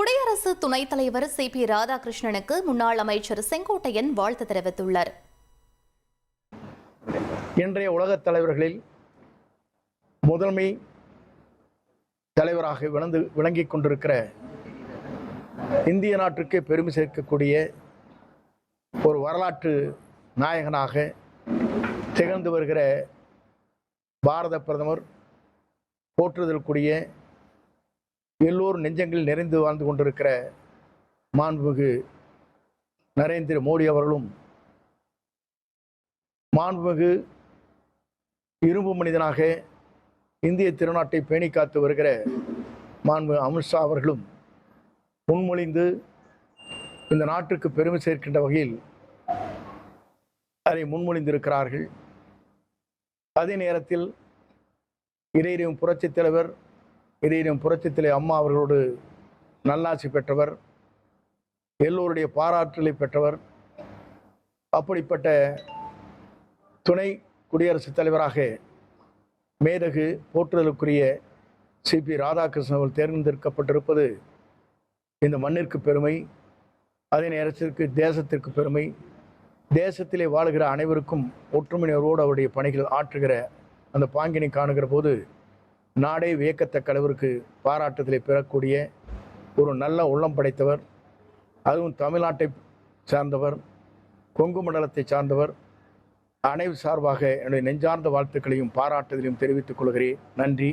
குடியரசு துணைத் தலைவர் சி.பி. ராதாகிருஷ்ணனுக்கு முன்னாள் அமைச்சர் செங்கோட்டையன் வாழ்த்து தெரிவித்துள்ளார். இன்றைய உலகத் தலைவர்களில் முதன்மை தலைவராக விளங்கிக் கொண்டிருக்கிற இந்திய நாட்டிற்கு பெருமை சேர்க்கக்கூடிய ஒரு வரலாற்று நாயகனாக திகழ்ந்து வருகிற பாரத பிரதமர், போற்றுதலுக்குரிய எல்லோரும் நெஞ்சங்களில் நிறைந்து வாழ்ந்து கொண்டிருக்கிற மாண்புமிகு நரேந்திர மோடி அவர்களும், மாண்புமிகு இரும்பு மனிதனாக இந்திய திருநாட்டை பேணி காத்து வருகிற மாண்புமிகு அமித்ஷா அவர்களும் முன்மொழிந்து இந்த நாட்டுக்கு பெருமை சேர்க்கின்ற வகையில் அதை முன்மொழிந்திருக்கிறார்கள். அதே நேரத்தில் இறையிலும் புரட்சித் தலைவர், இறையிலும் புரட்சித் தலைவர் அம்மா அவர்களோடு நல்லாட்சி பெற்றவர், எல்லோருடைய பாராட்டுகளை பெற்றவர். அப்படிப்பட்ட துணை குடியரசுத் தலைவராக மேதகு போற்றுதலுக்குரிய சி.பி. ராதாகிருஷ்ணன் அவர்கள் தேர்ந்தெடுக்கப்பட்டிருப்பது இந்த மண்ணிற்கு பெருமை, அதே நேரத்திற்கு தேசத்திற்கு பெருமை. தேசத்திலே வாழுகிற அனைவருக்கும் ஒற்றுமையோடு அவருடைய பணிகள் ஆற்றுகிற அந்த பாங்கினை காணுகிற போது நாடே வியக்கத்தக்க அளவிற்கு பாராட்டுதலை பெறக்கூடிய ஒரு நல்ல உள்ளம் படைத்தவர். அதுவும் தமிழ்நாட்டை சார்ந்தவர், கொங்கு மண்டலத்தை சார்ந்தவர். அனைவர் சார்பாக என்னுடைய நெஞ்சார்ந்த வாழ்த்துக்களையும் பாராட்டுதலையும் தெரிவித்துக் கொள்கிறேன். நன்றி.